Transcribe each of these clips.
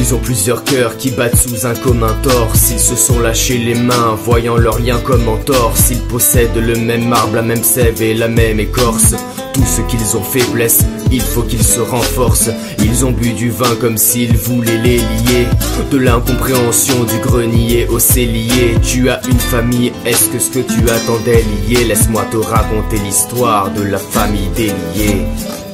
Ils ont plusieurs cœurs qui battent sous un commun tort. S'ils se sont lâchés les mains, voyant leur lien comme en torse. S'ils possèdent le même marbre, la même sève et la même écorce. Tout ce qu'ils ont faiblesse, il faut qu'ils se renforcent. Ils ont bu du vin comme s'ils voulaient les lier. De l'incompréhension du grenier au cellier. Tu as une famille, est-ce que ce que tu attendais lié? Laisse-moi te raconter l'histoire de la famille déliée.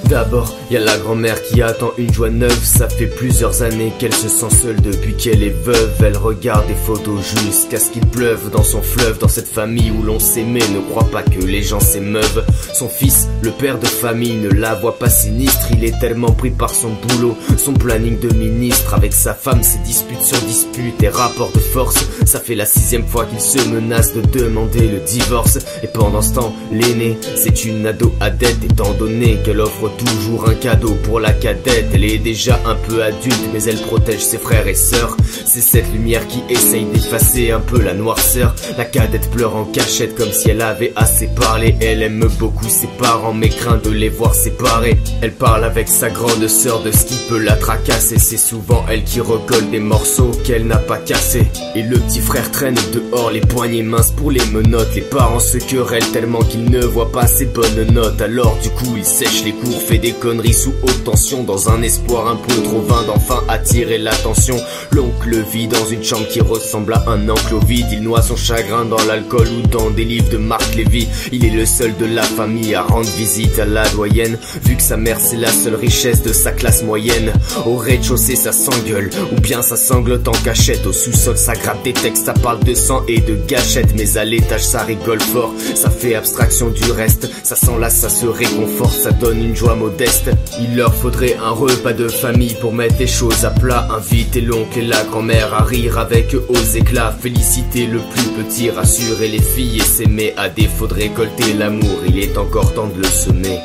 D'abord, y a la grand-mère qui attend une joie neuve. Ça fait plusieurs années qu'elle se sent seule depuis qu'elle est veuve. Elle regarde des photos jusqu'à ce qu'il pleuve dans son fleuve. Dans cette famille où l'on s'aimait, ne croit pas que les gens s'émeuvent. Son fils, le père de famille, ne la voit pas sinistre. Il est tellement pris par son boulot, son planning de ministre. Avec sa femme, ses disputes sur disputes et rapports de force. Ça fait la 6e fois qu'il se menace de demander le divorce. Et pendant ce temps, l'aînée, c'est une ado adepte, étant donné qu'elle offre toujours un cadeau pour la cadette. Elle est déjà un peu adulte, mais elle protège ses frères et sœurs. C'est cette lumière qui essaye d'effacer un peu la noirceur. La cadette pleure en cachette comme si elle avait assez parlé. Elle aime beaucoup ses parents mais craint de les voir séparés. Elle parle avec sa grande sœur de ce qui peut la tracasser. C'est souvent elle qui recolle des morceaux qu'elle n'a pas cassés. Et le petit frère traîne dehors les poignets minces pour les menottes. Les parents se querellent tellement qu'ils ne voient pas ses bonnes notes. Alors du coup il sèche les cours, fait des conneries sous haute tension, dans un espoir un peu trop vain d'enfin attirer l'attention. L'oncle vit dans une chambre qui ressemble à un enclos vide. Il noie son chagrin dans l'alcool ou dans des livres de Marc Lévy. Il est le seul de la famille à rendre visite à la doyenne, vu que sa mère c'est la seule richesse de sa classe moyenne. Au rez-de-chaussée ça s'engueule, ou bien ça sanglote en cachette. Au sous-sol ça gratte des textes, ça parle de sang et de gâchettes. Mais à l'étage ça rigole fort, ça fait abstraction du reste. Ça s'enlace, ça se réconforte, ça donne une joie modeste. Il leur faudrait un repas de famille pour mettre les choses à plat. Inviter l'oncle et la grand-mère à rire avec eux aux éclats. Féliciter le plus petit, rassurer les filles et s'aimer. À défaut de récolter l'amour, il est encore temps de le semer.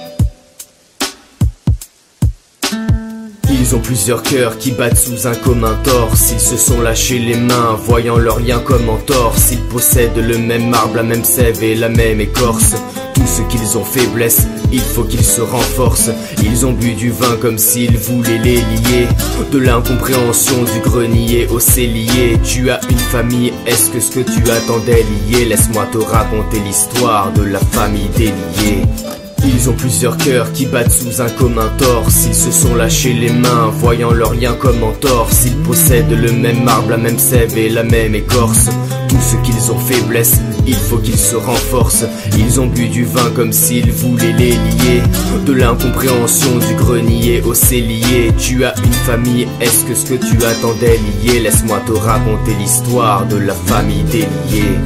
Ils ont plusieurs cœurs qui battent sous un commun tort. S'ils se sont lâchés les mains, voyant leur lien comme en torse. S'ils possèdent le même marbre, la même sève et la même écorce. Tout ce qu'ils ont faiblesse, il faut qu'ils se renforcent. Ils ont bu du vin comme s'ils voulaient les lier. De l'incompréhension du grenier au cellier. Tu as une famille, est-ce que ce que tu attendais lié? Laisse-moi te raconter l'histoire de la famille déliée. Ils ont plusieurs cœurs qui battent sous un commun tort. S'ils se sont lâchés les mains, voyant leur lien comme en torse. S'ils possèdent le même marbre, la même sève et la même écorce. Tout ce qu'ils ont faiblesse, il faut qu'ils se renforcent. Ils ont bu du vin comme s'ils voulaient les lier. De l'incompréhension du grenier au cellier. Tu as une famille, est-ce que ce que tu attendais lié? Laisse-moi te raconter l'histoire de la famille déliée.